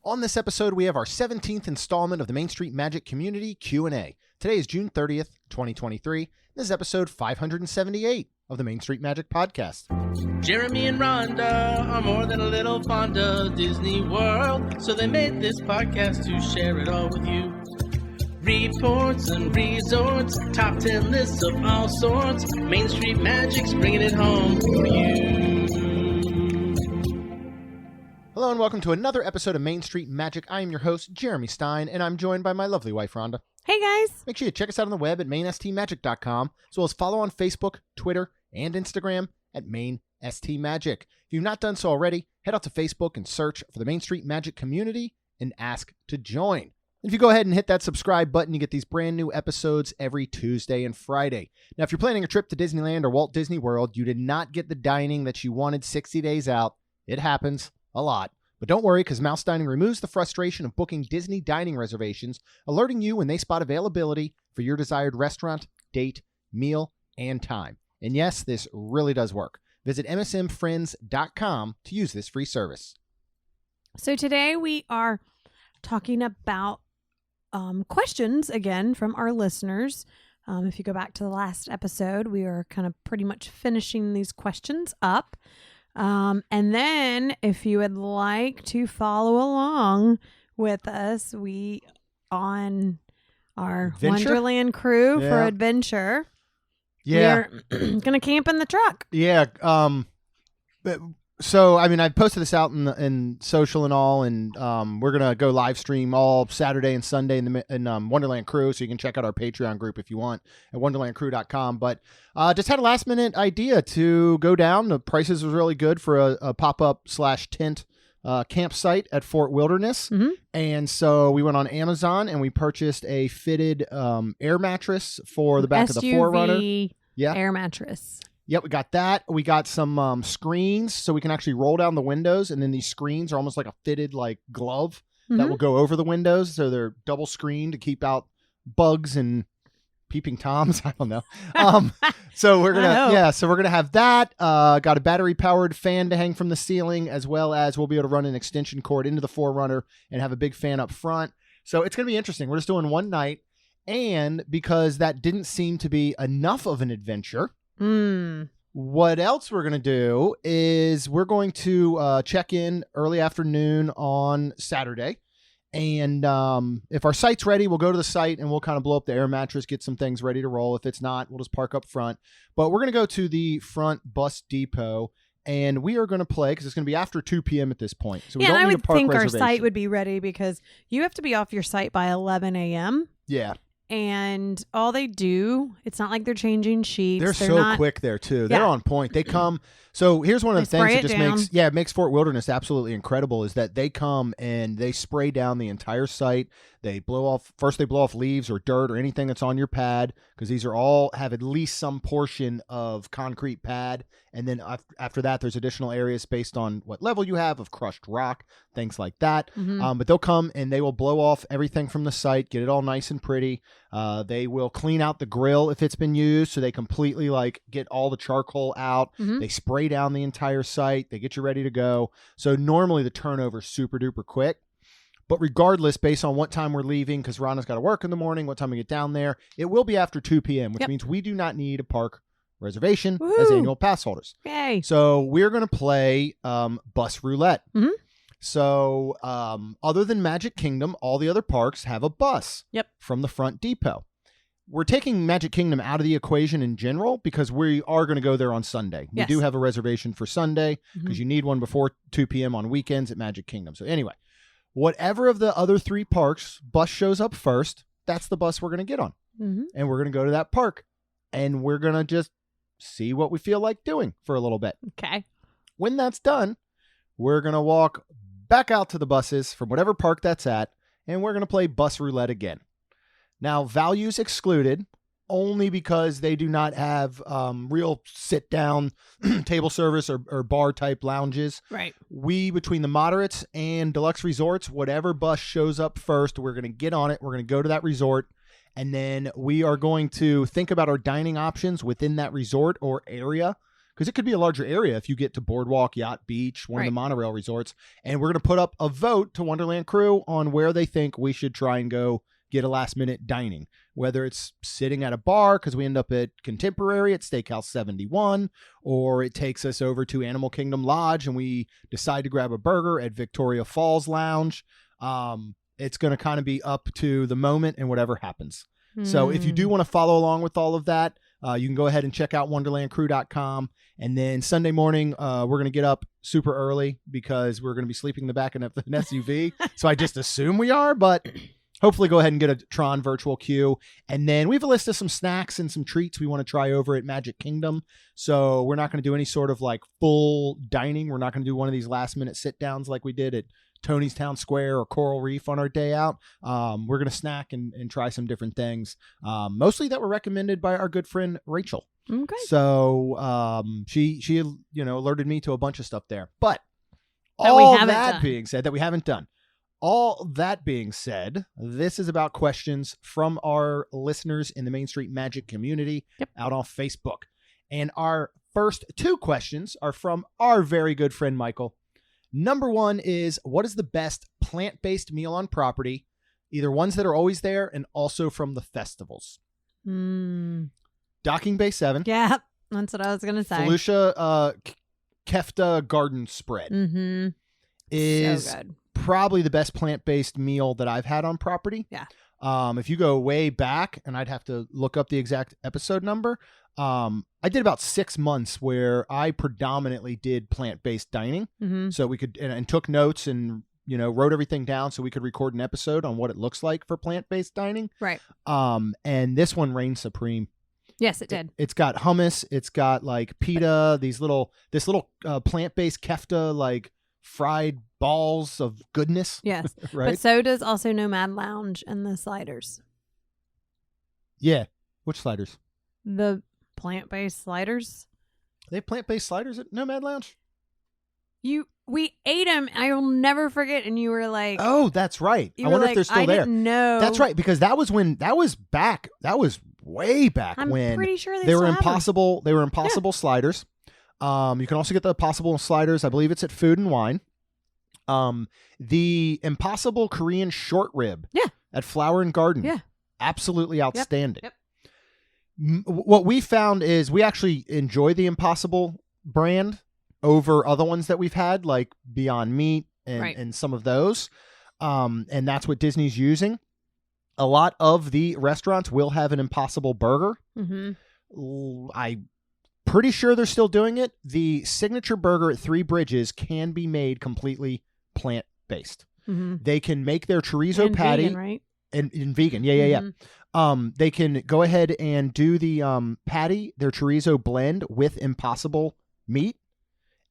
On this episode, we have our 17th installment of the Main Street Magic Community Q&A. Today is June 30th, 2023. This is episode 578 of the Main Street Magic Podcast. Jeremy and Rhonda are more than a little fond of Disney World, so they made this podcast to share it all with you. Reports and resorts, top 10 lists of all sorts. Main Street Magic's bringing it home for you. Hello and welcome to another episode of Main Street Magic. I am your host, Jeremy Stein, and I'm joined by my lovely wife, Rhonda. Hey, guys. Make sure you check us out on the web at mainstmagic.com, as well as follow on Facebook, Twitter, and Instagram at mainstmagic. If you've not done so already, head out to Facebook and search for the Main Street Magic Community and ask to join. If you go ahead and hit that subscribe button, you get these brand new episodes every Tuesday and Friday. Now, if you're planning a trip to Disneyland or Walt Disney World, you did not get the dining that you wanted 60 days out. It happens a lot. But don't worry, because Mouse Dining removes the frustration of booking Disney dining reservations, alerting you when they spot availability for your desired restaurant, date, meal, and time. And yes, this really does work. Visit msmfriends.com to use this free service. So today we are talking about questions again from our listeners. If you go back to the last episode, we are kind of pretty much finishing these questions up. And then if you would like to follow along with us, we on our Adventure? Wonderland crew for Yeah. adventure. Yeah. We're going to camp in the truck. Yeah. So, I mean, I posted this out in social and all, and we're going to go live stream all Saturday and Sunday in Wonderland Crew, so you can check out our Patreon group if you want at wonderlandcrew.com. But just had a last minute idea to go down. The prices was really good for a pop-up / tent campsite at Fort Wilderness. Mm-hmm. And so we went on Amazon and we purchased a fitted air mattress for the back of the SUV 4Runner. Yeah. air mattress. Yep, we got that. We got some screens so we can actually roll down the windows, and then these screens are almost like a fitted glove that will go over the windows, so they're double screened to keep out bugs and peeping toms. I don't know. So we're gonna have that. Got a battery powered fan to hang from the ceiling, as well as we'll be able to run an extension cord into the 4Runner and have a big fan up front. So it's gonna be interesting. We're just doing one night, and because that didn't seem to be enough of an adventure. What else we're going to do is we're going to check in early afternoon on Saturday. And if our site's ready, we'll go to the site and we'll kind of blow up the air mattress, get some things ready to roll. If it's not, we'll just park up front. But we're going to go to the front bus depot, and we are going to play, because it's going to be after 2 p.m. at this point. So we don't I need a would park think reservation. our site would be ready because you have to be off your site by 11 a.m. Yeah. And all they do, it's not like they're changing sheets. They're so not quick there too. They're on point. They come. So here's one of the They things spray that it just down. makes Fort Wilderness absolutely incredible is that they come and they spray down the entire site. They blow off leaves or dirt or anything that's on your pad, because these are all have at least some portion of concrete pad. And then after that, there's additional areas based on what level you have of crushed rock, things like that. Mhm. But they'll come and they will blow off everything from the site, get it all nice and pretty. They will clean out the grill if it's been used, so they completely get all the charcoal out. Mhm. They spray down the entire site. They get you ready to go. So normally the turnover is super duper quick. But regardless, based on what time we're leaving, because Rhonda's got to work in the morning, what time we get down there, it will be after 2 p.m., which means we do not need a park reservation as Woohoo. annual pass holders. Yay. So we're going to play bus roulette. Mhm. So other than Magic Kingdom, all the other parks have a bus from the front depot. We're taking Magic Kingdom out of the equation in general because we are going to go there on Sunday. We do have a reservation for Sunday because you need one before 2 p.m. on weekends at Magic Kingdom. So anyway, whatever of the other 3 parks bus shows up first, that's the bus we're going to get on. Mhm. And we're going to go to that park, and we're going to just see what we feel like doing for a little bit. Okay. When that's done, we're going to walk back out to the buses from whatever park that's at, and we're going to play bus roulette again. Now, values excluded, only because they do not have real sit-down table service or bar-type lounges. Right. We, between the moderates and deluxe resorts, whatever bus shows up first, we're going to get on it. We're going to go to that resort, and then we are going to think about our dining options within that resort or area, because it could be a larger area if you get to Boardwalk, Yacht Beach, one of the monorail resorts. And we're going to put up a vote to Wonderland Crew on where they think we should try and go get a last minute dining, whether it's sitting at a bar because we end up at Contemporary at Steakhouse 71, or it takes us over to Animal Kingdom Lodge and we decide to grab a burger at Victoria Falls Lounge. It's going to kind of be up to the moment and whatever happens. So if you do want to follow along with all of that, you can go ahead and check out wonderlandcrew.com. And then Sunday morning, we're going to get up super early because we're going to be sleeping in the back of an SUV. So I just assume we are, but hopefully go ahead and get a Tron virtual queue. And then we have a list of some snacks and some treats we want to try over at Magic Kingdom. So we're not going to do any sort of like full dining. We're not going to do one of these last minute sit downs like we did at Tony's Town Square or Coral Reef on our day out. We're going to snack and try some different things, mostly that were recommended by our good friend Rachel. Okay. So she alerted me to a bunch of stuff there. But being said, that we haven't done. All that being said, this is about questions from our listeners in the Main Street Magic community out on Facebook. And our first two questions are from our very good friend Michael. Number one is, what is the best plant-based meal on property? Either ones that are always there and also from the festivals. Docking Bay 7. Yeah, that's what I was going to say. Felucia Kefta Garden Spread is so good. Probably the best plant-based meal that I've had on property. Yeah. If you go way back, and I'd have to look up the exact episode number, I did about 6 months where I predominantly did plant-based dining. So we could, and took notes and, wrote everything down so we could record an episode on what it looks like for plant-based dining. Right. And this one reigned supreme. Yes, it did. It's got hummus. It's got like pita, this little plant-based kefta, like fried balls of goodness. Yes. Right. But so does also Nomad Lounge and the sliders. Yeah. Which sliders? The plant-based sliders. They have plant-based sliders at Nomad Lounge? We ate them. I will never forget. And you were like, oh, that's right. I wonder if they're still there. No, that's right. Because that was way back I'm when pretty sure they were impossible. They were impossible sliders. You can also get the impossible sliders. I believe it's at Food and Wine. The impossible Korean short rib. Yeah. At Flower and Garden. Yeah. Absolutely outstanding. Yep. What we found is we actually enjoy the Impossible brand over other ones that we've had, like Beyond Meat and some of those. And that's what Disney's using. A lot of the restaurants will have an Impossible burger. I'm pretty sure they're still doing it. The signature burger at Three Bridges can be made completely plant-based. They can make their chorizo and patty. Vegan, right? And vegan. Yeah. They can go ahead and do the patty, their chorizo blend with Impossible meat.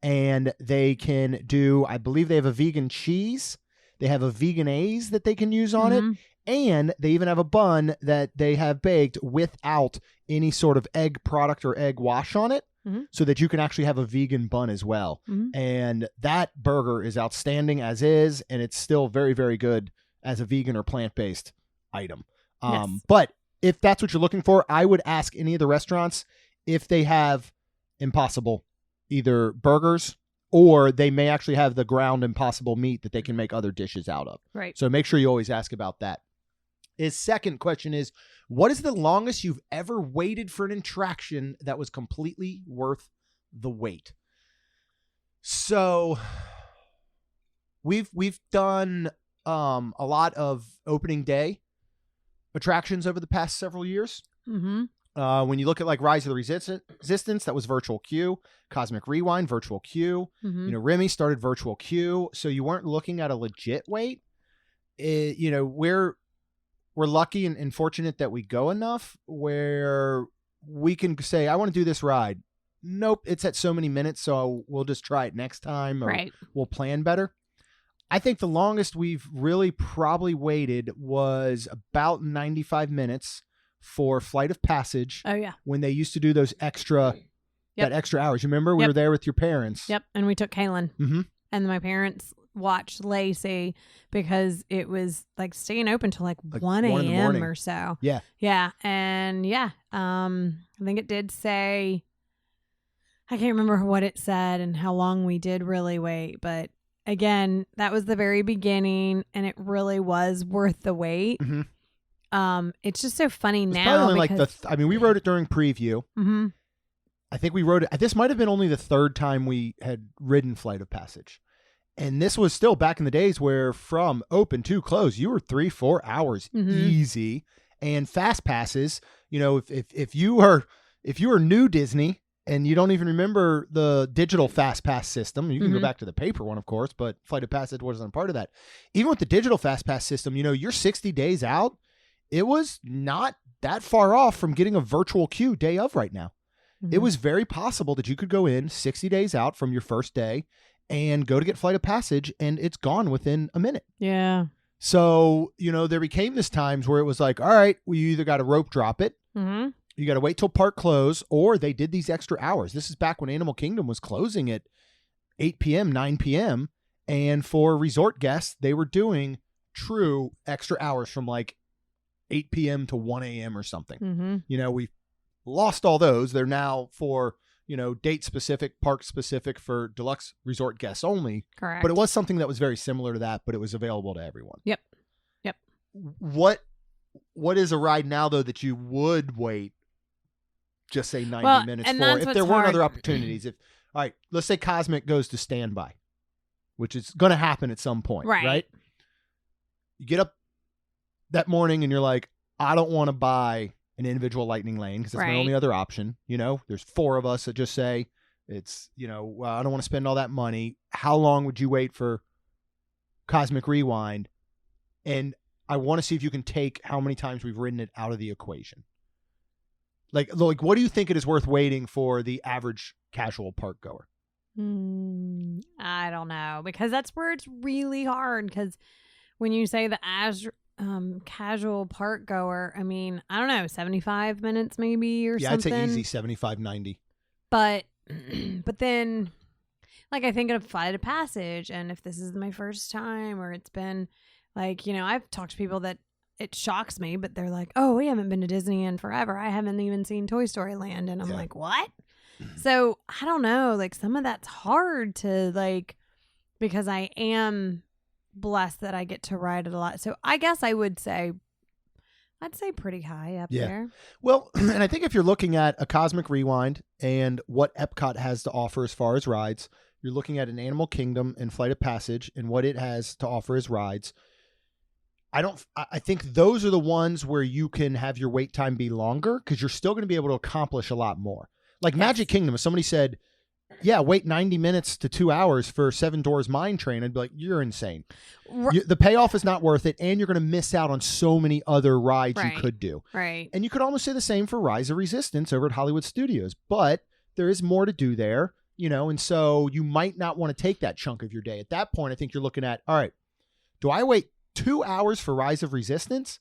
And they can do, I believe they have a vegan cheese. They have a vegan-aise that they can use on it. And they even have a bun that they have baked without any sort of egg product or egg wash on it. So that you can actually have a vegan bun as well. And that burger is outstanding as is. And it's still very, very good as a vegan or plant-based item. Yes. But if that's what you're looking for, I would ask any of the restaurants if they have Impossible either burgers, or they may actually have the ground Impossible meat that they can make other dishes out of. Right. So make sure you always ask about that. His second question is, what is the longest you've ever waited for an attraction that was completely worth the wait? So we've done a lot of opening day attractions over the past several years. When you look at like Rise of the Resistance, that was virtual queue. Cosmic Rewind, virtual queue. Remy started virtual queue, so you weren't looking at a legit wait. We're lucky and fortunate that we go enough where we can say, I want to do this ride. Nope, it's at so many minutes, so we'll just try it next time, or we'll plan better. I think the longest we've really probably waited was about 95 minutes for Flight of Passage. Oh, yeah. When they used to do those extra hours. You remember? We were there with your parents. Yep. And we took Kaylin. And my parents watched Lacey because it was like staying open till like 1 a.m. or so. Yeah. Yeah. And I think it did say, I can't remember what it said and how long we did really wait, but again, that was the very beginning, and it really was worth the wait. Mm-hmm. It's just so funny It's now. probably only because, like we wrote it during preview. Mm-hmm. I think we wrote it. This might have been only the third time we had ridden Flight of Passage. And this was still back in the days where from open to close, you were 3-4 hours easy. And fast passes, if you are new Disney and you don't even remember the digital fast pass system, you can go back to the paper one, of course, but Flight of Passage wasn't a part of that. Even with the digital fast pass system, you're 60 days out. It was not that far off from getting a virtual queue day of right now. It was very possible that you could go in 60 days out from your first day and go to get Flight of Passage, and it's gone within a minute. Yeah. So, there became this times where it was like, all right, well, you either got to rope drop it, you got to wait till park close, or they did these extra hours. This is back when Animal Kingdom was closing at 8 p.m., 9 p.m., and for resort guests, they were doing true extra hours from like 8 p.m. to 1 a.m. or something. We lost all those. They're now for date specific, park specific for deluxe resort guests only. Correct. But it was something that was very similar to that, but it was available to everyone. Yep. What is a ride now though that you would wait just say 90 minutes for if there weren't other opportunities? All right, let's say Cosmic goes to standby, which is going to happen at some point, right? You get up that morning and you're like, I don't want to buy an individual lightning lane because it's my only other option. There's 4 of us that just say it's, I don't want to spend all that money. How long would you wait for Cosmic Rewind? And I want to see if you can take how many times we've ridden it out of the equation. Like, what do you think it is worth waiting for the average casual park goer? I don't know, because that's where it's really hard. Because when you say the casual park goer, I mean, I don't know, 75 minutes maybe or something. Yeah, I'd say easy 75, 90. But then, like, I think of Flight of Passage, and if this is my first time, or it's been like, I've talked to people that it shocks me, but they're like, oh, we haven't been to Disney in forever. I haven't even seen Toy Story Land. And I'm like, what? So I don't know, like, some of that's hard to like, because I am blessed that I get to ride it a lot. So I guess I'd say pretty high up there. Well, and I think if you're looking at a Cosmic Rewind and what Epcot has to offer as far as rides, you're looking at an Animal Kingdom and Flight of Passage and what it has to offer as rides. I think those are the ones where you can have your wait time be longer because you're still going to be able to accomplish a lot more. Like Magic Kingdom, if somebody said, yeah, wait 90 minutes to 2 hours for Seven Dwarfs Mine Train, I'd be like, you're insane. The payoff is not worth it, and you're going to miss out on so many other rides you could do. Right. And you could almost say the same for Rise of Resistance over at Hollywood Studios, but there is more to do there, and so you might not want to take that chunk of your day. At that point, I think you're looking at, all right, do I wait 2 hours for Rise of Resistance,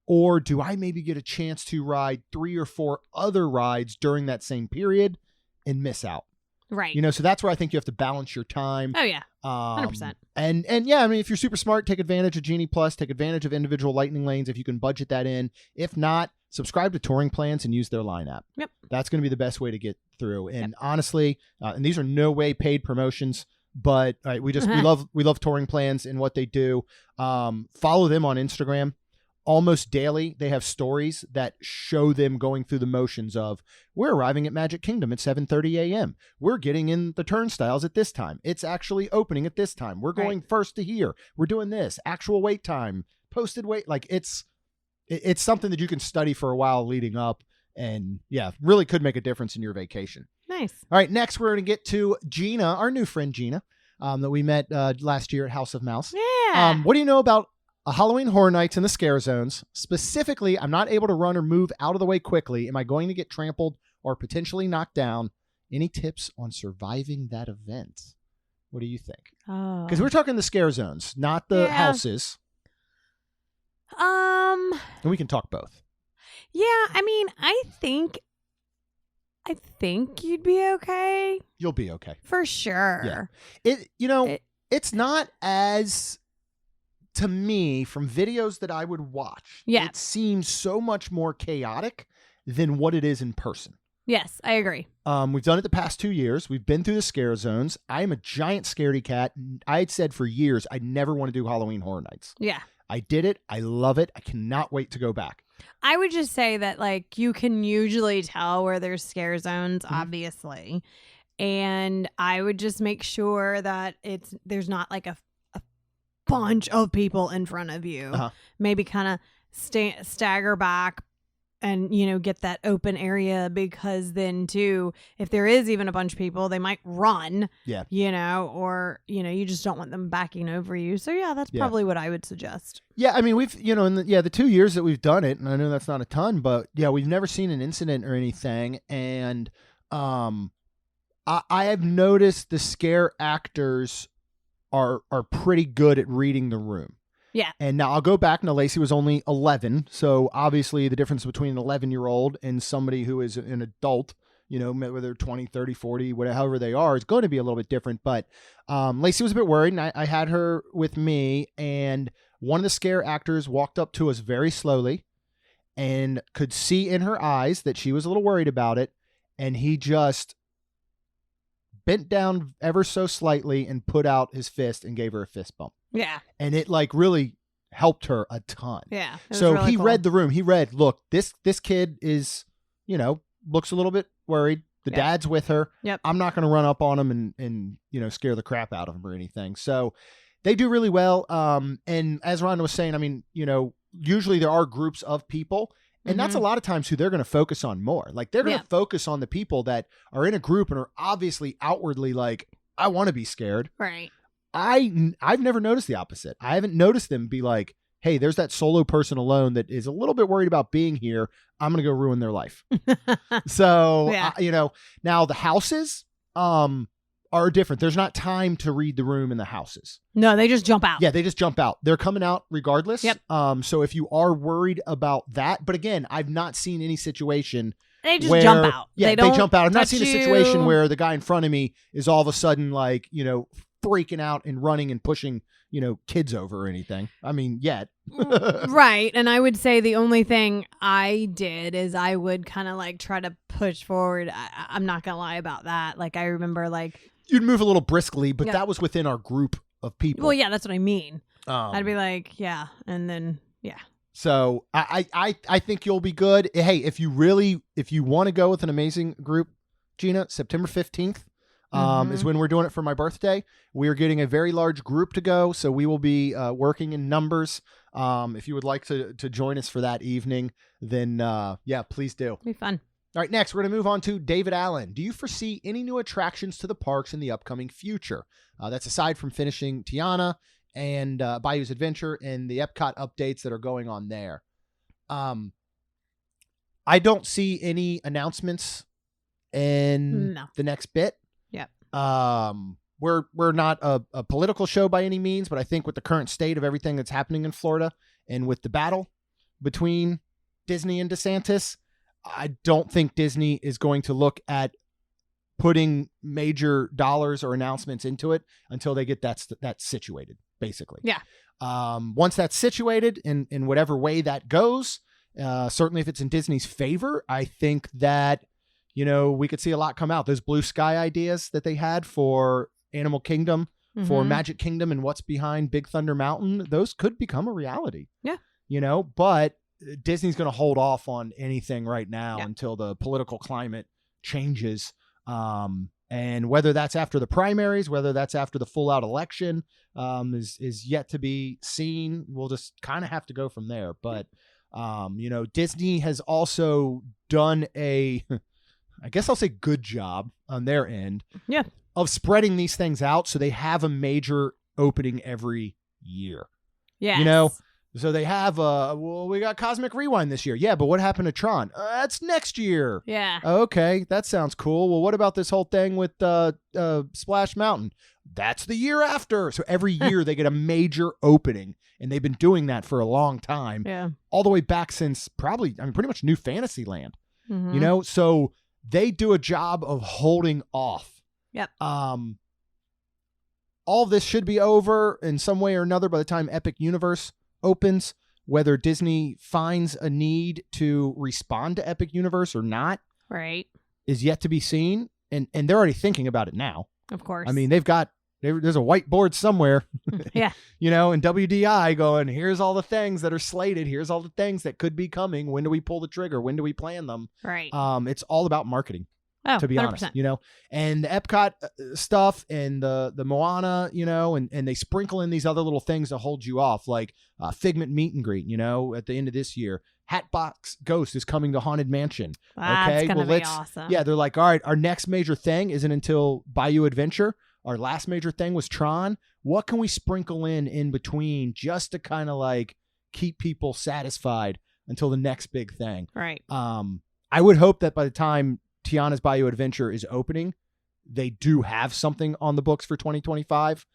or do I maybe get a chance to ride 3 or 4 other rides during that same period and miss out? Right. So that's where I think you have to balance your time. Oh, yeah. 100%. And yeah, I mean, if you're super smart, take advantage of Genie Plus, take advantage of individual lightning lanes if you can budget that in. If not, subscribe to touring plans and use their line app. Yep. That's going to be the best way to get through. And honestly, and these are no way paid promotions, but we love touring plans and what they do. Follow them on Instagram. Almost daily, they have stories that show them going through the motions of, we're arriving at Magic Kingdom at 7:30 a.m. We're getting in the turnstiles at this time. It's actually opening at this time. We're going first to here. We're doing this. Actual wait time. Posted wait. Like, it's something that you can study for a while leading up. And, yeah, really could make a difference in your vacation. Nice. All right, next we're going to get to Gina, our new friend Gina, that we met last year at House of Mouse. Yeah. What do you know about Halloween Horror Nights in the scare zones? Specifically, I'm not able to run or move out of the way quickly. Am I going to get trampled or potentially knocked down? Any tips on surviving that event? What do you think? Because we're talking the scare zones, not the houses. And we can talk both. Yeah, I mean, I think you'd be okay. You'll be okay. For sure. Yeah. It's not as, to me, from videos that I would watch, it seems so much more chaotic than what it is in person. Yes, I agree. We've done it the past 2 years. We've been through the scare zones. I am a giant scaredy cat. I had said for years I never want to do Halloween Horror Nights. Yeah. I did it. I love it. I cannot wait to go back. I would just say that, like, you can usually tell where there's scare zones, obviously. And I would just make sure that there's not like a bunch of people in front of you. Maybe kind of stagger back and, get that open area, because then too, if there is even a bunch of people, they might run. Yeah. Or, you just don't want them backing over you. So yeah, that's probably what I would suggest. Yeah. I mean, we've, in the 2 years that we've done it, and I know that's not a ton, but yeah, we've never seen an incident or anything. And, I have noticed the scare actors are pretty good at reading the room. Yeah. And now I'll go back. Now, Lacey was only 11. So obviously the difference between an 11-year-old and somebody who is an adult, whether they're 20, 30, 40, however they are, is going to be a little bit different. But Lacey was a bit worried, and I had her with me. And one of the scare actors walked up to us very slowly and could see in her eyes that she was a little worried about it. And he just bent down ever so slightly and put out his fist and gave her a fist bump. Yeah. And it really helped her a ton. Yeah. So really he cool. read the room. He read, look, this kid is, looks a little bit worried. The dad's with her. Yep. I'm not going to run up on him and scare the crap out of him or anything. So they do really well. And as Rhonda was saying, I mean, usually there are groups of people. And that's a lot of times who they're going to focus on more. Like, they're going to focus on the people that are in a group and are obviously outwardly like, I want to be scared. Right. I've never noticed the opposite. I haven't noticed them be like, hey, there's that solo person alone that is a little bit worried about being here. I'm going to go ruin their life. So, now the houses are different. There's not time to read the room in the houses. No, they just jump out. Yeah, they just jump out. They're coming out regardless. Yep. So if you are worried about that, but again, I've not seen any situation They just jump out. Yeah, they jump out. I've not seen a situation you. where the guy in front of me is all of a sudden like, freaking out and running and pushing, kids over or anything. I mean, yet. Right. And I would say the only thing I did is I would kind of like try to push forward. I'm not going to lie about that. Like, I remember like. You'd move a little briskly, but that was within our group of people. Well, yeah, that's what I mean. I'd be like, yeah. And then, yeah. So I think you'll be good. Hey, if you want to go with an amazing group, Gina, September 15th is when we're doing it for my birthday. We are getting a very large group to go. So we will be working in numbers. If you would like to join us for that evening, then please do. It'll be fun. All right, next, we're going to move on to David Allen. Do you foresee any new attractions to the parks in the upcoming future? That's aside from finishing Tiana and Bayou's Adventure and the Epcot updates that are going on there. I don't see any announcements in the next bit. Yep. We're not a political show by any means, but I think with the current state of everything that's happening in Florida and with the battle between Disney and DeSantis, I don't think Disney is going to look at putting major dollars or announcements into it until they get that situated, basically. Yeah. Once that's situated in whatever way that goes, certainly if it's in Disney's favor, I think that, we could see a lot come out. Those blue sky ideas that they had for Animal Kingdom, for Magic Kingdom and what's behind Big Thunder Mountain, those could become a reality. Yeah. But Disney's going to hold off on anything right now until the political climate changes. And whether that's after the primaries, whether that's after the full out election, is yet to be seen. We'll just kind of have to go from there. But, Disney has also done I guess I'll say good job on their end of spreading these things out. So they have a major opening every year. Yeah. So they have, we got Cosmic Rewind this year. Yeah, but what happened to Tron? That's next year. Yeah. Okay, that sounds cool. Well, what about this whole thing with Splash Mountain? That's the year after. So every year they get a major opening, and they've been doing that for a long time. Yeah. All the way back since pretty much New Fantasyland. So they do a job of holding off. Yep. All this should be over in some way or another by the time Epic Universe opens, whether Disney finds a need to respond to Epic Universe or not. Right. is yet to be seen, and they're already thinking about it now. Of course. I mean, there's a whiteboard somewhere, yeah. in WDI going, here's all the things that are slated. Here's all the things that could be coming. When do we pull the trigger? When do we plan them? Right. It's all about marketing. Oh, to be 100%. honest, and the Epcot stuff and the Moana, and they sprinkle in these other little things that hold you off, like Figment meet and greet, at the end of this year. Hatbox Ghost is coming to Haunted Mansion. That's gonna be awesome. Yeah, they're like, all right, our next major thing isn't until Bayou Adventure. Our last major thing was Tron. What can we sprinkle in between just to kind of like keep people satisfied until the next big thing? Right. I would hope that by the time Tiana's Bayou Adventure is opening, they do have something on the books for 2025.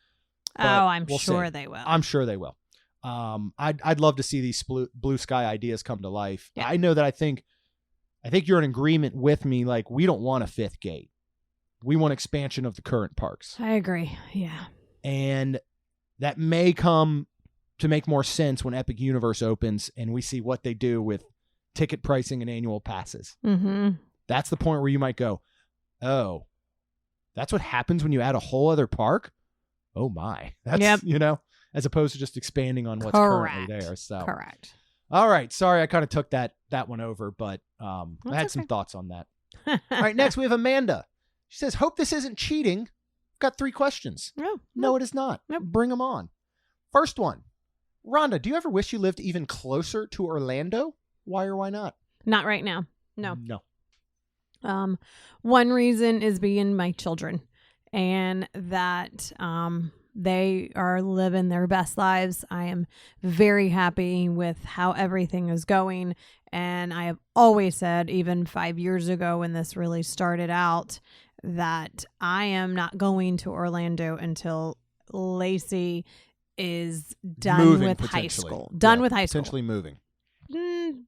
I'm we'll sure see. they will. I'm sure they will. I'd love to see these blue sky ideas come to life. Yeah. I know that I think you're in agreement with me. Like, we don't want a fifth gate. We want expansion of the current parks. I agree. Yeah. And that may come to make more sense when Epic Universe opens and we see what they do with ticket pricing and annual passes. Mm-hmm. That's the point where you might go, oh, that's what happens when you add a whole other park? Oh, my. That's, as opposed to just expanding on what's currently there. So Correct. All right. Sorry, I kind of took that one over, but I had some thoughts on that. All right. Next, we have Amanda. She says, hope this isn't cheating. Got 3 questions. No, it is not. Nope. Bring them on. First one. Rhonda, do you ever wish you lived even closer to Orlando? Why or why not? Not right now. No. One reason is being my children, and that they are living their best lives. I am very happy with how everything is going, and I have always said, even 5 years ago when this really started out, that I am not going to Orlando until Lacey is done with high school. Done with high school. Potentially moving.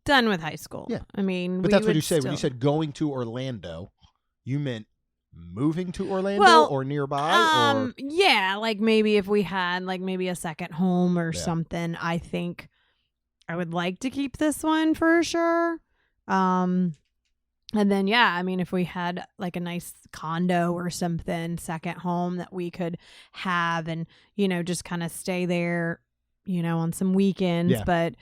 Done with high school. Yeah. I mean, but that's what you say. When you said going to Orlando, you meant moving to Orlando or nearby? Yeah, like maybe if we had like maybe a second home or something, I think I would like to keep this one for sure. And then, I mean, if we had like a nice condo or something, second home that we could have and, just kind of stay there, on some weekends. Yeah. But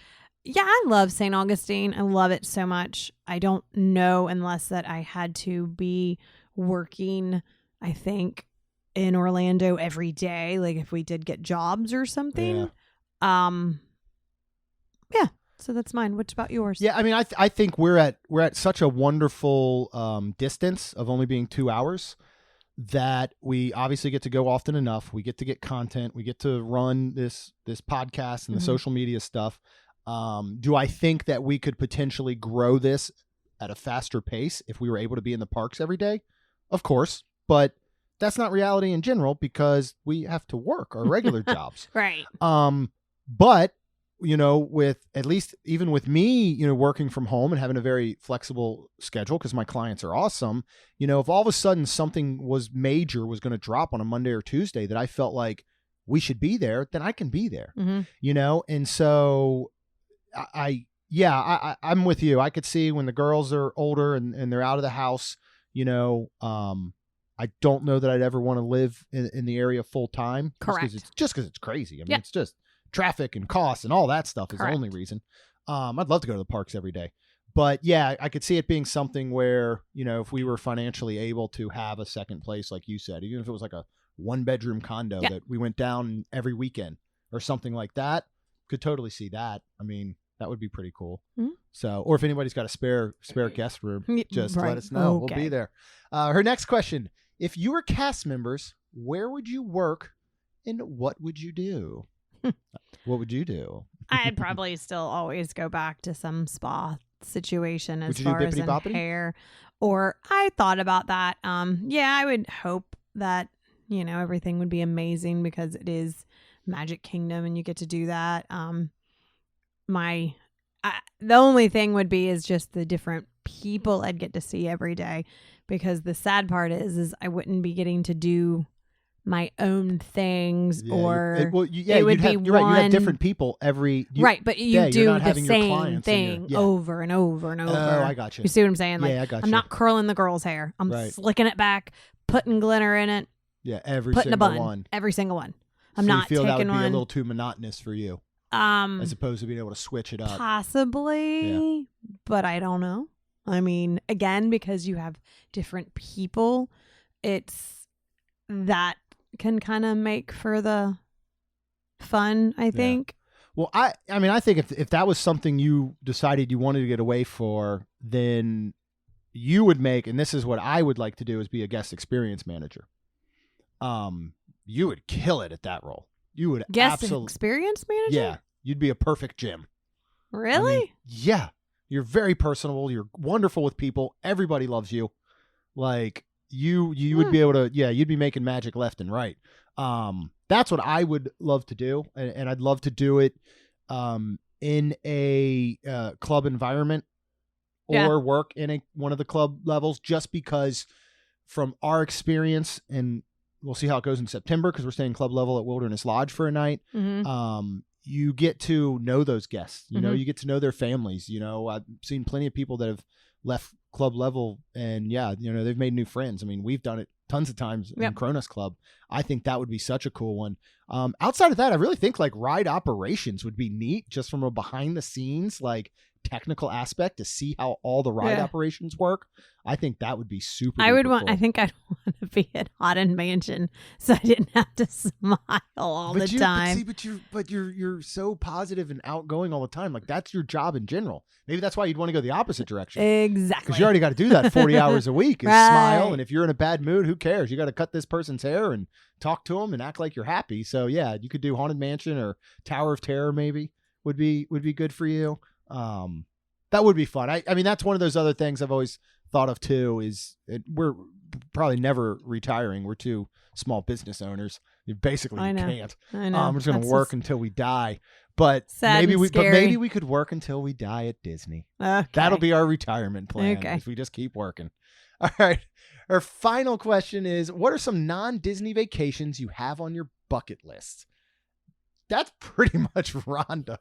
I love St. Augustine. I love it so much. I don't know unless that I had to be working, I think, in Orlando every day. Like if we did get jobs or something. So that's mine. What about yours? Yeah, I mean, I think we're at such a wonderful distance of only being 2 hours that we obviously get to go often enough. We get to get content. We get to run this podcast and the social media stuff. Do I think that we could potentially grow this at a faster pace if we were able to be in the parks every day? Of course, but that's not reality in general because we have to work our regular jobs. Right. But with at least even with me, working from home and having a very flexible schedule because my clients are awesome, if all of a sudden something was going to drop on a Monday or Tuesday that I felt like we should be there, then I can be there, and so I'm with you. I could see when the girls are older and they're out of the house, I don't know that I'd ever want to live in the area full time. Correct. Just because it's crazy. I mean, it's just traffic and costs and all that stuff is the only reason. I'd love to go to the parks every day. But I could see it being something where, if we were financially able to have a second place, like you said, even if it was like a 1-bedroom condo that we went down every weekend or something like that, could totally see that. I mean, that would be pretty cool. Mm-hmm. So, or if anybody's got a spare guest room, just let us know. Okay. We'll be there. Her next question, if you were cast members, where would you work and what would you do? What would you do? I'd probably still always go back to some spa situation as far as in hair. Or I thought about that. I would hope that, everything would be amazing because it is Magic Kingdom and you get to do that. The only thing would be is just the different people I'd get to see every day because the sad part is I wouldn't be getting to do my own things, Yeah, or it would you'd have, be you're right. You'd have one- different people every right, but you day. do You're not the having your same clients and your- thing yeah. over and over and over. Oh, I got you. You see what I'm saying? Like, Yeah, I got I'm you. not curling the girl's hair. I'm Right. slicking it back, putting glitter in it, Yeah, every putting a single bun. one. Every single one. I'm So not you feel that would taking be a one. little too monotonous for you, as opposed to being able to switch it up. Possibly, but I don't know. I mean, again, because you have different people, it's that can kind of make for the fun, I think. Well, I mean, I think if that was something you decided you wanted to get away for, then you would make, and this is what I would like to do, is be a guest experience manager. You would kill it at that role. You would Guest experience manager? Yeah, you'd be a perfect Jim. Really? I mean, yeah, you're very personable. You're wonderful with people. Everybody loves you. Like you would be able to. Yeah, you'd be making magic left and right. That's what I would love to do, and I'd love to do it in a club environment or work in one of the club levels, just because from our experience, and we'll see how it goes in September because we're staying club level at Wilderness Lodge for a night. Mm-hmm. You get to know those guests. You know, Mhm. you get to know their families. You know, I've seen plenty of people that have left club level, and they've made new friends. I mean, we've done it tons of times in Cronus Club. I think that would be such a cool one. Outside of that, I really think like ride operations would be neat, just from a behind the scenes, like technical aspect, to see how all the ride operations work. I think that would be super. I cool. think I'd want to be at Haunted Mansion, so I didn't have to smile all the time. But you're so positive and outgoing all the time. Like, that's your job in general. Maybe that's why you'd want to go the opposite direction. Exactly. Because you already got to do that 40 hours a week, is Right. smile. And if you're in a bad mood, who cares? You got to cut this person's hair and talk to them and act like you're happy. So yeah, you could do Haunted Mansion or Tower of Terror. Maybe would be good for you. That would be fun. I mean, that's one of those other things I've always thought of too. We're probably never retiring. We're two small business owners. You basically can't. I know. We're just gonna work until we die. But sad maybe and but scary. maybe we could work until we die at Disney. Okay. That'll be our retirement plan if we just keep working. All right. Our final question is, what are some non-Disney vacations you have on your bucket list? That's pretty much Rhonda,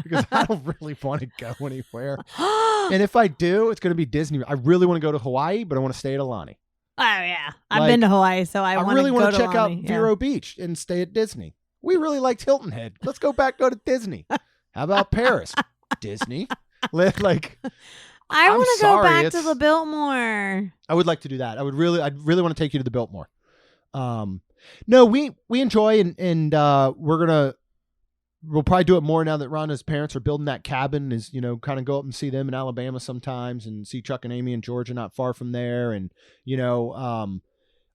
because I don't really want to go anywhere. And if I do, it's going to be Disney. I really want to go to Hawaii, but I want to stay at Alani. Oh yeah, I've been to Hawaii, so I really want to check out Alani. Vero Beach and stay at Disney. We really liked Hilton Head. Let's go to Disney. How about Paris? Disney. I want to go back to the Biltmore. I would like to do that. I'd really want to take you to the Biltmore. No, we enjoy and we'll probably do it more now that Rhonda's parents are building that cabin. Is kind of go up and see them in Alabama sometimes, and see Chuck and Amy in Georgia, not far from there. And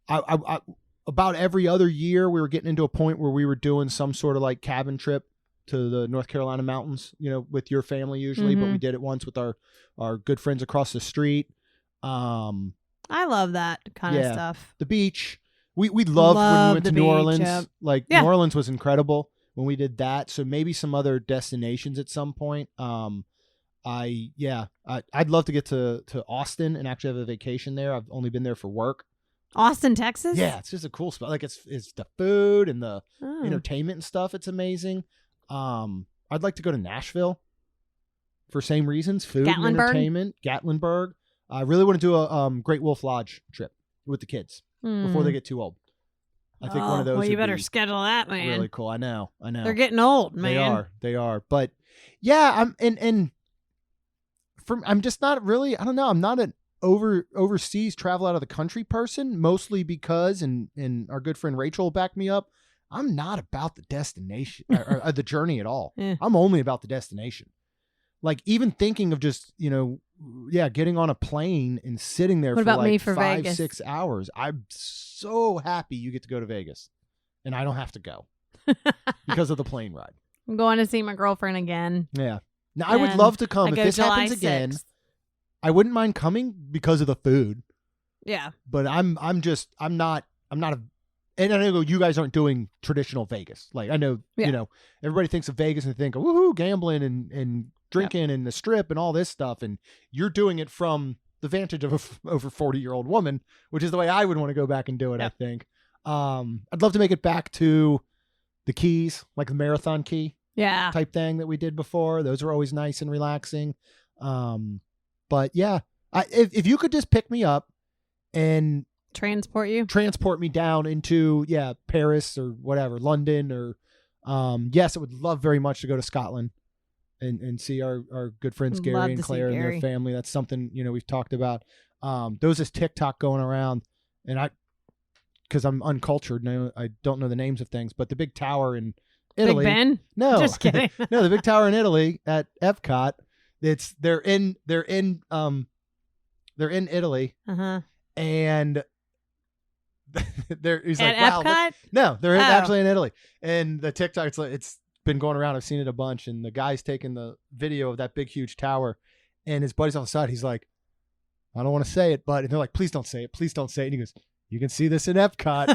I about every other year we were getting into a point where we were doing some sort of like cabin trip to the North Carolina mountains, with your family usually, but we did it once with our good friends across the street. I love that kind of stuff. The beach. We loved when we went to New Orleans. Yep. New Orleans was incredible when we did that. So maybe some other destinations at some point. I'd love to get to Austin and actually have a vacation there. I've only been there for work. Austin, Texas? Yeah, it's just a cool spot. Like it's the food and the entertainment and stuff. It's amazing. I'd like to go to Nashville for same reasons, food and entertainment. Gatlinburg. I really want to do a Great Wolf Lodge trip with the kids before they get too old. I think one of those. Well, you better schedule that, man. Really cool. I know. They're getting old, man. They are. But yeah, I'm just not really. I don't know. I'm not an overseas travel out of the country person, mostly because, and our good friend Rachel will back me up, I'm not about the destination or the journey at all. I'm only about the destination. Like even thinking of just, getting on a plane and sitting there for like 5-6 hours. I'm so happy you get to go to Vegas and I don't have to go because of the plane ride. I'm going to see my girlfriend again. Yeah. Now I would love to come if this happens again. I wouldn't mind coming because of the food. Yeah. But I'm not and I know you guys aren't doing traditional Vegas. Like I know, everybody thinks of Vegas and they think, woohoo, gambling and drinking and the strip and all this stuff. And you're doing it from the vantage of a over 40-year-old woman, which is the way I would want to go back and do it, I think. I'd love to make it back to the keys, like the marathon key Yeah. type thing that we did before. Those were always nice and relaxing. But yeah, if you could just pick me up and Transport you. transport me down into Paris or whatever, London or yes, I would love very much to go to Scotland and see our good friends Love Gary to and see Claire and their Gary. family. That's something we've talked about. There was this TikTok going around, and because I'm uncultured, I don't know the names of things, but the big tower in Italy. Big Ben? No, Just kidding. no, the big tower in Italy at Epcot. They're in Italy, and he's At like, wow, Epcot? no, they're Oh. actually in Italy. And the TikTok, it's been going around. I've seen it a bunch. And the guy's taking the video of that big, huge tower, and his buddy's on the side. He's like, I don't want to say it, but and they're like, please don't say it. Please don't say it. And he goes, you can see this in Epcot.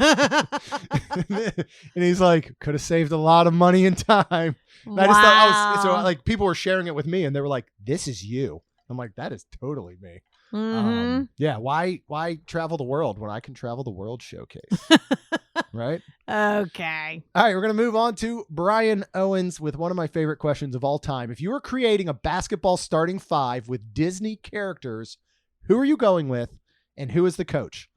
And he's like, could have saved a lot of money and time. And I just thought, so like people were sharing it with me, and they were like, this is you. I'm like, that is totally me. Yeah. Why travel the world when I can travel the world showcase? Right? Okay. All right. We're going to move on to Brian Owens with one of my favorite questions of all time. If you were creating a basketball starting five with Disney characters, who are you going with and who is the coach?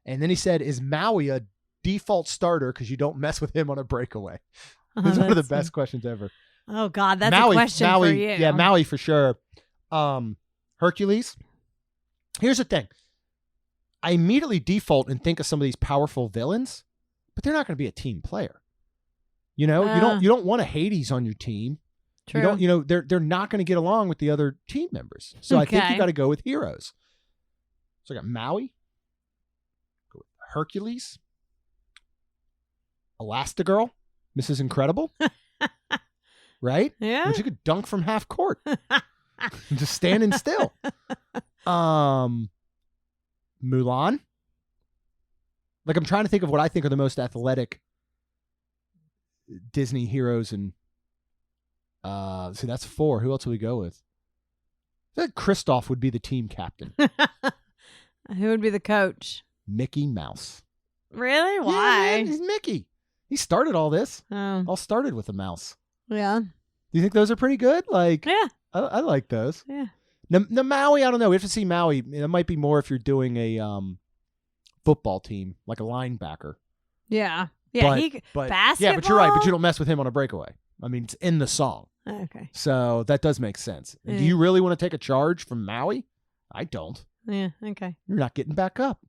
And then he said, is Maui a default starter because you don't mess with him on a breakaway? This is one of the best questions ever. Oh, God. That's Maui, a question Maui, for you. Yeah, Maui for sure. Hercules. Here's the thing. I immediately default and think of some of these powerful villains, but they're not going to be a team player. You don't want a Hades on your team. True. You don't, they're not going to get along with the other team members. So I think you Okay. got to go with heroes. So I got Maui, go with Hercules, Elastigirl, Mrs. Incredible, right? Yeah. Which you could dunk from half court, just standing still. Mulan. Like I'm trying to think of what I think are the most athletic Disney heroes, and see that's 4. Who else would we go with? I think Kristoff would be the team captain. Who would be the coach? Mickey Mouse. Really? Yeah, Why? man, he's Mickey. He started all this. Oh, All started with a mouse. yeah. Do you think those are pretty good? Like, Yeah. I like those. Yeah. The Maui, I don't know. We have to see Maui. It might be more if you're doing a football team, like a linebacker. Yeah. Yeah. But basketball? yeah, but you're right. But you don't mess with him on a breakaway. I mean, it's in the song, Okay. so that does make sense. Yeah. Do you really want to take a charge from Maui? I don't. Yeah. Okay. You're not getting back up.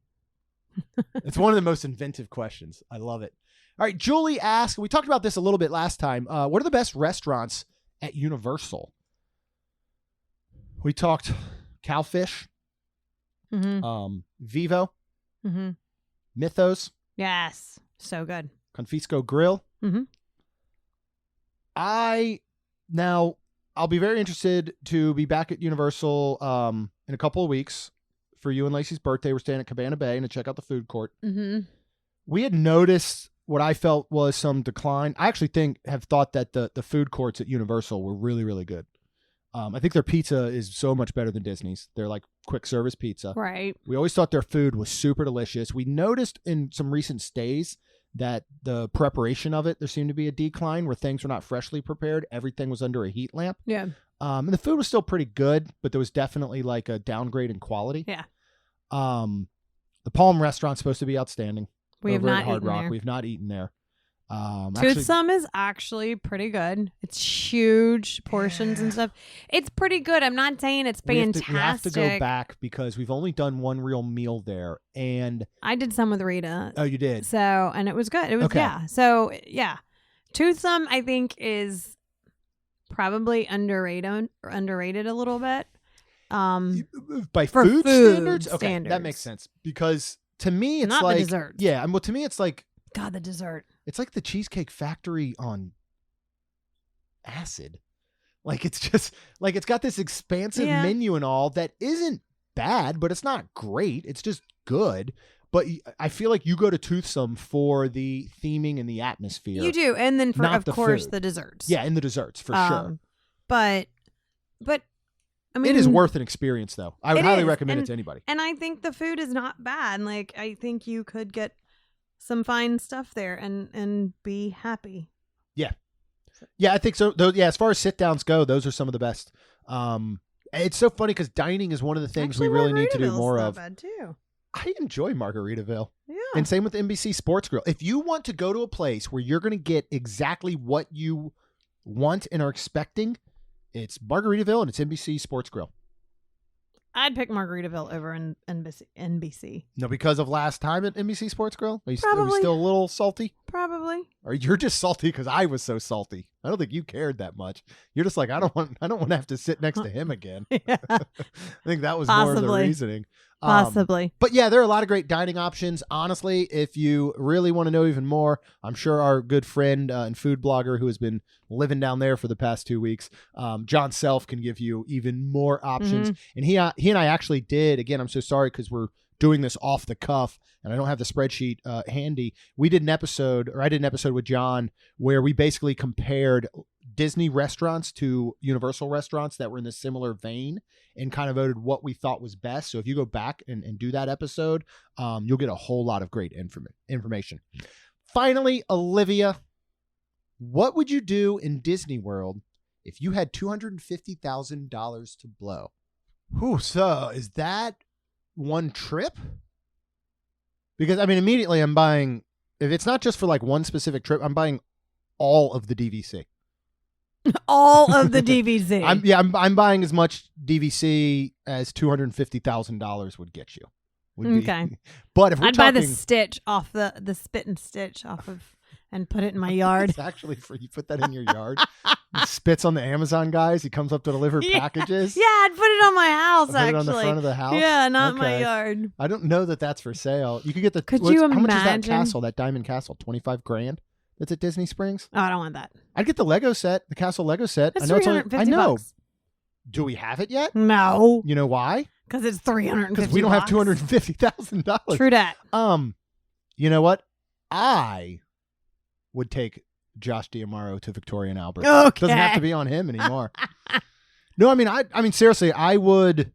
It's one of the most inventive questions. I love it. All right, Julie asked, we talked about this a little bit last time. What are the best restaurants at Universal? We talked Cowfish, Vivo, Mythos, Yes. So good. Confisco Grill. I'll be very interested to be back at Universal in a couple of weeks for you and Lacey's birthday. We're staying at Cabana Bay and to check out the food court. We had noticed what I felt was some decline. I actually have thought that the food courts at Universal were really, really good. I think their pizza is so much better than Disney's. They're like quick service pizza. Right. We always thought their food was super delicious. We noticed in some recent stays that the preparation of it, there seemed to be a decline where things were not freshly prepared. Everything was under a heat lamp. Yeah. And the food was still pretty good, but there was definitely like a downgrade in quality. Yeah. The Palm restaurant's supposed to be outstanding. We have over not at Hard eaten Rock. there. We've not eaten there. Toothsome is actually pretty good. It's huge portions and stuff. It's pretty good. I'm not saying it's fantastic. We have to go back because we've only done one real meal there, and I did some with Rita. oh, you did. So, and it was good. It was, Okay. yeah. So, yeah. Toothsome, I think, is probably underrated a little bit. By for food food standards, okay, that standards. makes sense because to me it's Not the like desserts. yeah, and well, to me it's like God, the dessert. it's like the Cheesecake Factory on acid. Like it's just like it's got this expansive Yeah. menu and all that isn't bad, but it's not great. It's just good. But I feel like you go to Toothsome for the theming and the atmosphere. You do. And then, Not of the course, food. the desserts. Yeah, and the desserts for sure. But, I mean, It is worth an experience, though. I would It highly is, recommend it and- to anybody. And I think the food is not bad. Like, I think you could get some fine stuff there and be happy. Yeah, I think so. As far as sit downs go, those are some of the best. It's so funny because dining is one of the things Actually, we really need to do Margaritaville's more not of. bad too. I enjoy Margaritaville. Yeah. And same with NBC Sports Grill. If you want to go to a place where you're going to get exactly what you want and are expecting, it's Margaritaville and it's NBC Sports Grill. I'd pick Margaritaville over NBC. No, because of last time at NBC Sports Grill? Are you Probably. still a little salty? Probably. Or you're just salty because I was so salty? I don't think you cared that much. You're just like, I don't want to have to sit next to him again. Yeah. I think that was more of the Possibly. reasoning. Possibly. But yeah, there are a lot of great dining options. Honestly, if you really want to know even more, I'm sure our good friend and food blogger who has been living down there for the past 2 weeks, John Self, can give you even more options. And he and I actually did. Again, I'm so sorry because we're doing this off the cuff and I don't have the spreadsheet handy. I did an episode with John where we basically compared Disney restaurants to Universal restaurants that were in the similar vein and kind of voted what we thought was best. So if you go back and do that episode, you'll get a whole lot of great information. Finally, Olivia, what would you do in Disney World if you had $250,000 to blow? So is that one trip? Because, I mean, immediately I'm buying, if it's not just for like one specific trip, I'm buying all of the DVC. All of the DVC. I'm buying as much DVC as $250,000 would get you. Okay. But if we're I'd buy the stitch off the spit and stitch off of and put it in my yard. It's actually free. You put that in your yard. He spits on the Amazon guys. He comes up to deliver packages. Yeah, I'd put it on my house. Put it on the front of the house. Yeah, not my yard. I don't know that that's for sale. You could get the. Could you imagine? How much is that castle? That diamond castle? $25,000. That's at Disney Springs. Oh, I don't want that. I'd get the Lego set, the castle Lego set. It's I know it's only. I know. $350. Do we have it yet? No. You know why? Because it's $350. Because we don't have $250,000. True that. You know what? I would take Josh D'Amaro to Victoria and Albert. Okay. Doesn't have to be on him anymore. No, I mean, seriously, I would.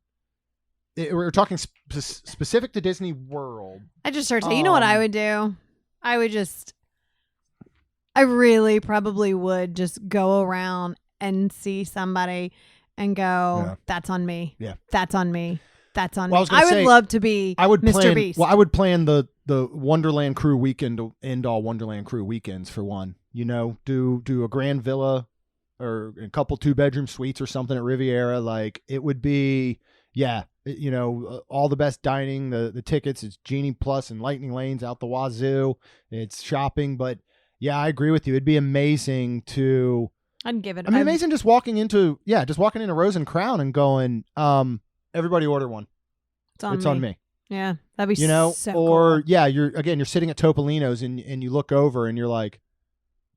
We're talking specific to Disney World. I just started saying, you know what I would do? I really probably would just go around and see somebody and go, that's on me. Yeah. That's on me. That's on Well, me. I would love to be Mr. Beast. Well, I would plan the Wonderland Crew weekend to end all Wonderland Crew weekends for one. You know, do a grand villa or a couple 2-bedroom suites or something at Riviera. Like it would be, all the best dining, the tickets. It's Genie Plus and Lightning Lanes out the wazoo. It's shopping, but yeah, I agree with you. It'd be amazing to. I'd give it. Amazing just walking into Rose and Crown and going, everybody order one. It's on me. Yeah, that'd be so or cool. Yeah, you're sitting at Topolino's and you look over and you're like,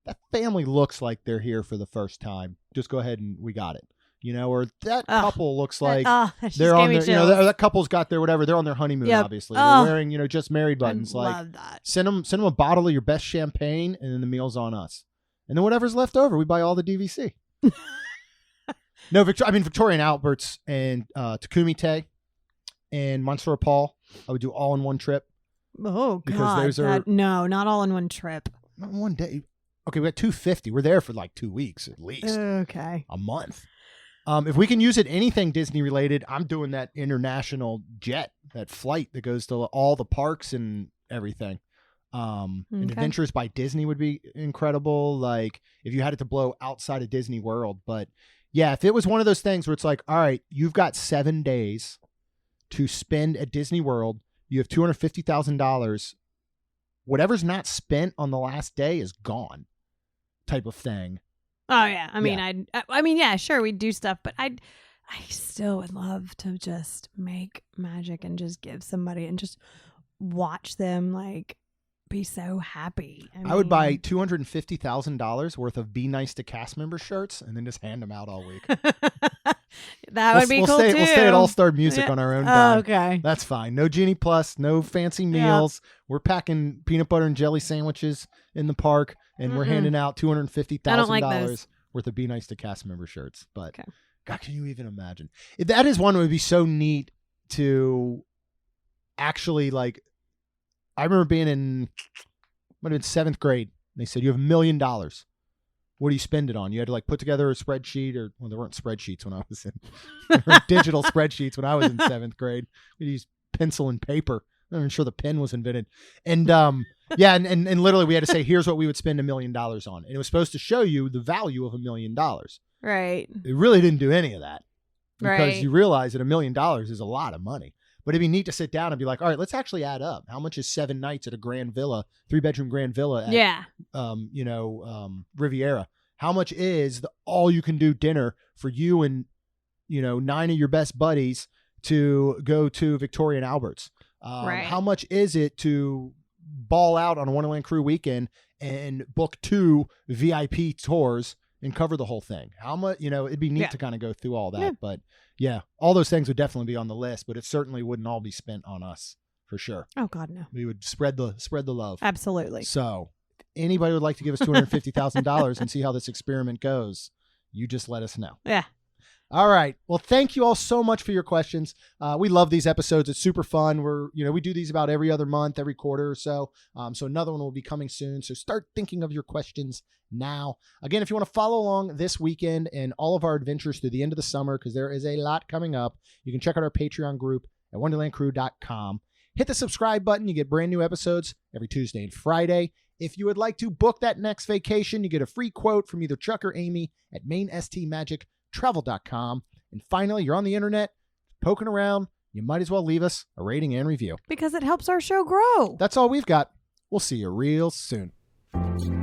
that family looks like they're here for the first time. Just go ahead and we got it. Or that couple looks like they're on their, that couple's got their whatever. They're on their honeymoon, obviously. They're wearing, just married buttons. I like, love that. Send them a bottle of your best champagne, and then the meal's on us. And then whatever's left over, we buy all the DVC. No, Victoria and Albert's and Takumite and Monsieur Paul, I would do all in one trip. Oh, because God. those are no, not all in one trip. Not one day. Okay, we got $250. We're there for like 2 weeks at least. Okay. A month. If we can use it anything Disney related, I'm doing that international jet, that flight that goes to all the parks and everything. And Adventures by Disney would be incredible. Like if you had it to blow outside of Disney World. But yeah, if it was one of those things where it's like, all right, you've got 7 days to spend at Disney World. You have $250,000. Whatever's not spent on the last day is gone, type of thing. Oh yeah, yeah, sure, we'd do stuff, but I still would love to just make magic and just give somebody and just watch them like be so happy. I would buy $250,000 worth of Be Nice to cast member shirts and then just hand them out all week. That would be cool too. We'll stay at All Star Music on our own dime. Okay, that's fine. No Genie Plus, no fancy meals. We're packing peanut butter and jelly sandwiches in the park, and we're handing out $250,000 worth of Be Nice to cast member shirts. But God, can you even imagine? That is one that would be so neat to actually like. I remember being in might have been 7th grade. And they said, you have $1 million. What do you spend it on? You had to like put together a spreadsheet, or well, there weren't spreadsheets when I was in there were digital spreadsheets when I was in 7th grade. We used pencil and paper. I'm not even sure the pen was invented. And yeah, and literally we had to say, here's what we would spend $1 million on. And it was supposed to show you the value of $1 million. Right. It really didn't do any of that, because Right. you realize that $1 million is a lot of money. But it'd be neat to sit down and be like, all right, let's actually add up. How much is 7 nights at a grand villa, 3-bedroom grand villa at, Yeah. Riviera? How much is the all-you-can-do dinner for you and, 9 of your best buddies to go to Victoria and Albert's? Right. How much is it to ball out on a Wonderland Crew weekend and book 2 VIP tours and cover the whole thing? How much, it'd be neat Yeah. to kind of go through all that. Yeah. But yeah, all those things would definitely be on the list, but it certainly wouldn't all be spent on us for sure. Oh God, no. We would spread the love. Absolutely. So if anybody would like to give us $250,000 and see how this experiment goes, you just let us know. Yeah. All right. Well, thank you all so much for your questions. We love these episodes. It's super fun. We do these about every other month, every quarter or so. So another one will be coming soon. So start thinking of your questions now. Again, if you want to follow along this weekend and all of our adventures through the end of the summer, because there is a lot coming up, you can check out our Patreon group at wonderlandcrew.com. Hit the subscribe button. You get brand new episodes every Tuesday and Friday. If you would like to book that next vacation, you get a free quote from either Chuck or Amy at mainstmagic.travel.com. And finally, you're on the internet, poking around, you might as well leave us a rating and review. Because it helps our show grow. That's all we've got. We'll see you real soon.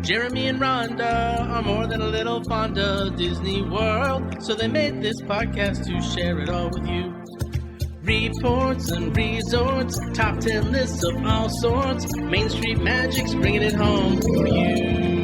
Jeremy and Rhonda are more than a little fond of Disney World, so they made this podcast to share it all with you. Reports and resorts, top 10 lists of all sorts, Main Street Magic's bringing it home for you.